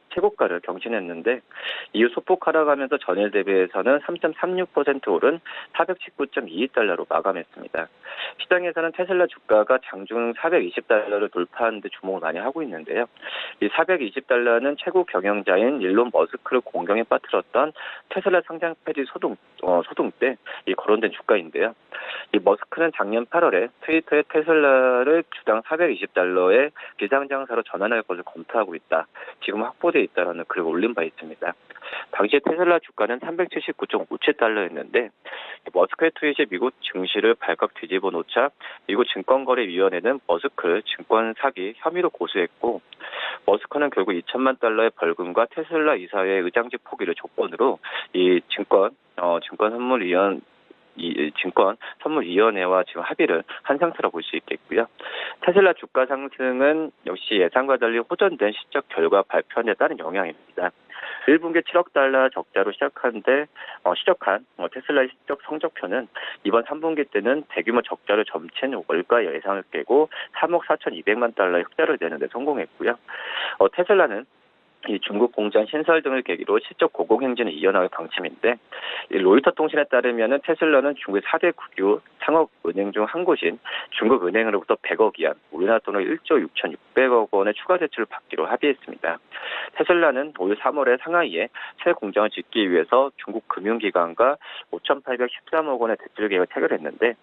최고가를 경신했는데, 이후 소폭 하락하면서 전일 대비해서는 3.36% 오른 419.22달러로 마감했습니다. 시장에서는 테슬라 주가가 장중 420달러를 돌파하는데 주목을 많이 하고 있는데요. 이 420달러는 최고 경영자인 일론 머스크를 공경에 빠뜨렸던 테슬라 상장 폐지 소동 때 거론된 주가인데요. 이 머스크는 작년 8월에 트위터에 테슬라를 주당 420달러의 비상장사로 전환할 것을 검토하고 있다, 지금 확보돼 있다라는 글을 올린 바 있습니다. 당시에 테슬라 주가는 379.57달러였는데 머스크의 트윗이 미국 증시를 발칵 뒤집어 놓자 미국 증권거래위원회는 머스크를 증권 사기 혐의로 고소했고, 머스크는 결국 2천만 달러의 벌금과 테슬라 이사회의 의장직 포기를 조건으로 이 증권 선물위원회와 지금 합의를 한 상태라고 볼 수 있겠고요. 테슬라 주가 상승은 역시 예상과 달리 호전된 실적 결과 발표에 따른 영향입니다. 1분기 7억 달러 적자로 시작한 테슬라의 실적 성적표는 이번 3분기 때는 대규모 적자를 점친 월가 예상을 깨고 3억 4,200만 달러의 흑자를 내는 데 성공했고요. 테슬라는 이 중국 공장 신설 등을 계기로 실적 고공행진을 이어나갈 방침인데, 이 로이터 통신에 따르면은 테슬라는 중국의 4대 국유 상업은행 중 한 곳인 중국은행으로부터 100억 위안, 우리나라 돈으로 1조 6,600억 원의 추가 대출을 받기로 합의했습니다. 테슬라는 올 3월에 상하이에 새 공장을 짓기 위해서 중국 금융기관과 5,813억 원의 대출 계획을 체결했는데,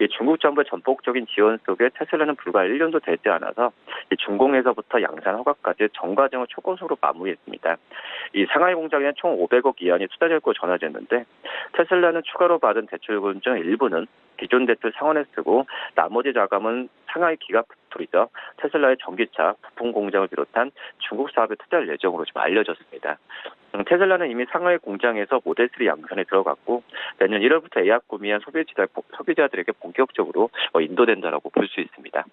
이 중국 정부의 전폭적인 지원 속에 테슬라는 불과 1년도 되지 않아서 이 중공에서부터 양산 허가까지 전 과정을 초고속으로 마무리했습니다. 이 상하이 공장에 총 500억 위안이 투자될 것으로 전해졌는데, 테슬라는 추가로 받은 대출금 중 일부는 기존 대출 상환에 쓰고 나머지 자금은 상하이 기가팩토리죠. 테슬라의 전기차 부품 공장을 비롯한 중국 사업에 투자할 예정으로 지금 알려졌습니다. 테슬라는 이미 상하이 공장에서 모델3 양산에 들어갔고, 내년 1월부터 예약 구매한 소비자들에게 본격적으로 인도된다라고 볼 수 있습니다.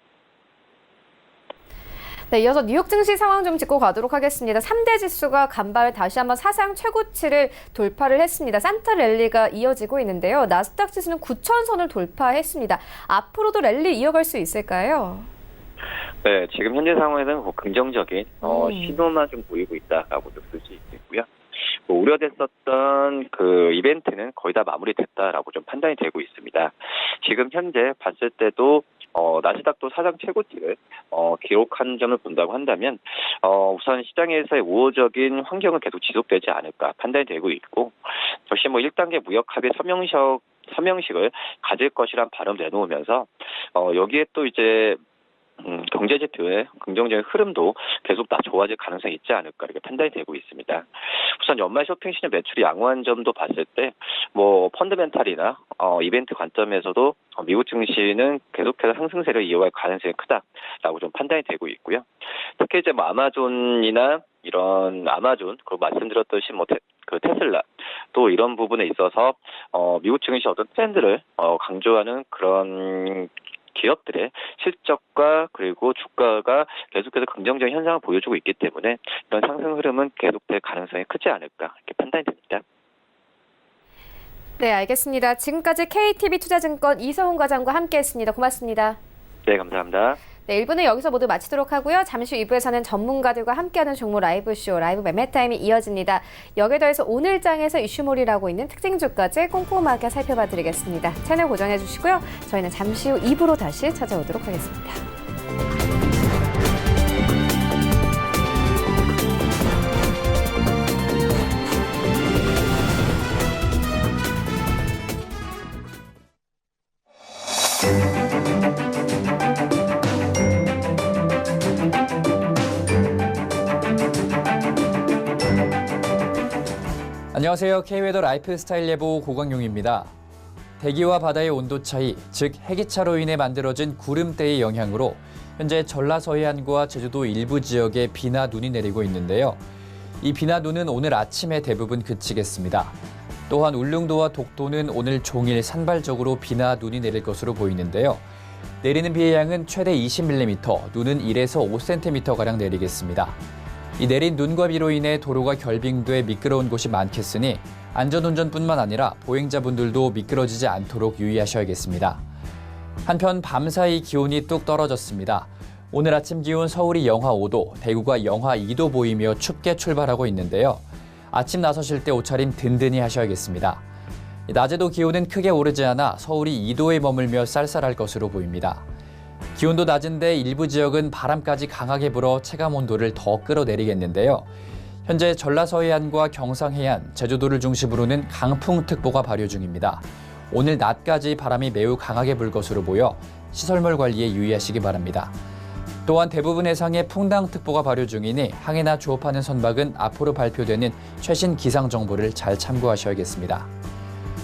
네, 이어서 뉴욕 증시 상황 좀 짚고 가도록 하겠습니다. 3대 지수가 간밤에 다시 한번 사상 최고치를 돌파를 했습니다. 산타 랠리가 이어지고 있는데요. 나스닥 지수는 9,000선을 돌파했습니다. 앞으로도 랠리 이어갈 수 있을까요? 네, 지금 현재 상황에서는 긍정적인 신호만 좀 보이고 있다라고 볼 수 있겠고요. 우려됐었던 그 이벤트는 거의 다 마무리됐다라고 좀 판단이 되고 있습니다. 지금 현재 봤을 때도 나스닥도 사상 최고치를 기록한 점을 본다고 한다면 우선 시장에서의 우호적인 환경은 계속 지속되지 않을까 판단이 되고 있고, 역시 1단계 무역 합의 서명식을 가질 것이란 발언을 내놓으면서 여기에 또 이제 경제 지표의 긍정적인 흐름도 계속 좋아질 가능성이 있지 않을까 이렇게 판단이 되고 있습니다. 우선 연말 쇼핑 시즌 매출이 양호한 점도 봤을 때 펀더멘탈이나 이벤트 관점에서도 미국 증시는 계속해서 상승세를 이어갈 가능성이 크다라고 좀 판단이 되고 있고요. 특히 이제 아마존이나 이런 아마존 그리고 말씀드렸듯이 그 테슬라 또 이런 부분에 있어서 미국 증시 어떤 트렌드를 강조하는 그런 기업들의 실적과 그리고 주가가 계속해서 긍정적인 현상을 보여주고 있기 때문에 이런 상승 흐름은 계속될 가능성이 크지 않을까 이렇게 판단이 됩니다. 네, 알겠습니다. 지금까지 KTB투자증권 이성훈 과장과 함께했습니다. 고맙습니다. 네, 감사합니다. 네, 1부는 여기서 모두 마치도록 하고요. 잠시 후 2부에서는 전문가들과 함께하는 종목 라이브쇼, 라이브 매매타임이 이어집니다. 여기에 더해서 오늘 장에서 이슈몰이라고 있는 특징주까지 꼼꼼하게 살펴봐드리겠습니다. 채널 고정해 주시고요. 저희는 잠시 후 2부로 다시 찾아오도록 하겠습니다. 안녕하세요. K웨더 라이프스타일 예보 고광용입니다. 대기와 바다의 온도 차이, 즉 해기차로 인해 만들어진 구름대의 영향으로 현재 전라서해안과 제주도 일부 지역에 비나 눈이 내리고 있는데요. 이 비나 눈은 오늘 아침에 대부분 그치겠습니다. 또한 울릉도와 독도는 오늘 종일 산발적으로 비나 눈이 내릴 것으로 보이는데요. 내리는 비의 양은 최대 20mm, 눈은 1에서 5cm가량 내리겠습니다. 이 내린 눈과 비로 인해 도로가 결빙돼 미끄러운 곳이 많겠으니 안전운전뿐만 아니라 보행자분들도 미끄러지지 않도록 유의하셔야겠습니다. 한편 밤사이 기온이 뚝 떨어졌습니다. 오늘 아침 기온 서울이 영하 5도, 대구가 영하 2도 보이며 춥게 출발하고 있는데요. 아침 나서실 때 옷차림 든든히 하셔야겠습니다. 낮에도 기온은 크게 오르지 않아 서울이 2도에 머물며 쌀쌀할 것으로 보입니다. 기온도 낮은데 일부 지역은 바람까지 강하게 불어 체감 온도를 더 끌어내리겠는데요. 현재 전라서해안과 경상해안, 제주도를 중심으로는 강풍특보가 발효 중입니다. 오늘 낮까지 바람이 매우 강하게 불 것으로 보여 시설물 관리에 유의하시기 바랍니다. 또한 대부분 해상에 풍랑특보가 발효 중이니 항해나 조업하는 선박은 앞으로 발표되는 최신 기상 정보를 잘 참고하셔야겠습니다.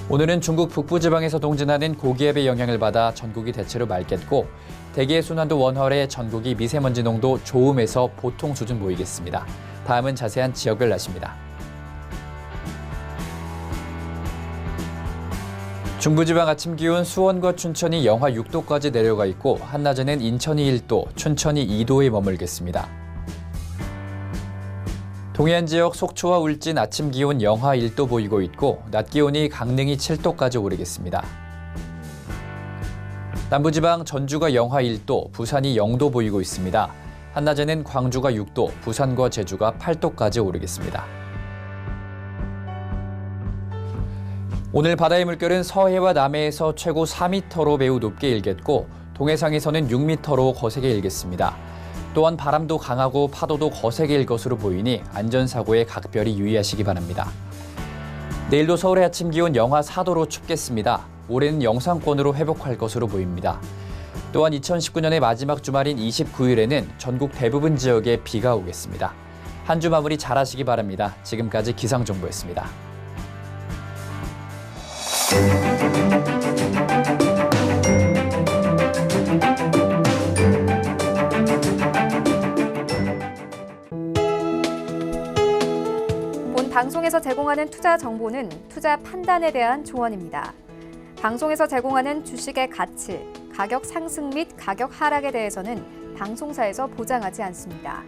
오늘은 중국 북부지방에서 동진하는 고기압의 영향을 받아 전국이 대체로 맑겠고 대기의 순환도 원활해 전국이 미세먼지 농도 좋음에서 보통 수준 보이겠습니다. 다음은 자세한 지역별 날씨입니다. 중부지방 아침 기온 수원과 춘천이 영하 6도까지 내려가 있고 한낮에는 인천이 1도, 춘천이 2도에 머물겠습니다. 동해안 지역 속초와 울진 아침 기온 영하 1도 보이고 있고 낮 기온이 강릉이 7도까지 오르겠습니다. 남부지방 전주가 영하 1도, 부산이 0도 보이고 있습니다. 한낮에는 광주가 6도, 부산과 제주가 8도까지 오르겠습니다. 오늘 바다의 물결은 서해와 남해에서 최고 4m로 매우 높게 일겠고 동해상에서는 6m로 거세게 일겠습니다. 또한 바람도 강하고 파도도 거세게 일 것으로 보이니 안전사고에 각별히 유의하시기 바랍니다. 내일도 서울의 아침 기온 영하 4도로 춥겠습니다. 올해는 영상권으로 회복할 것으로 보입니다. 또한 2019년의 마지막 주말인 29일에는 전국 대부분 지역에 비가 오겠습니다. 한 주 마무리 잘 하시기 바랍니다. 지금까지 기상정보였습니다. 본 방송에서 제공하는 투자 정보는 투자 판단에 대한 조언입니다. 방송에서 제공하는 주식의 가치, 가격 상승 및 가격 하락에 대해서는 방송사에서 보장하지 않습니다.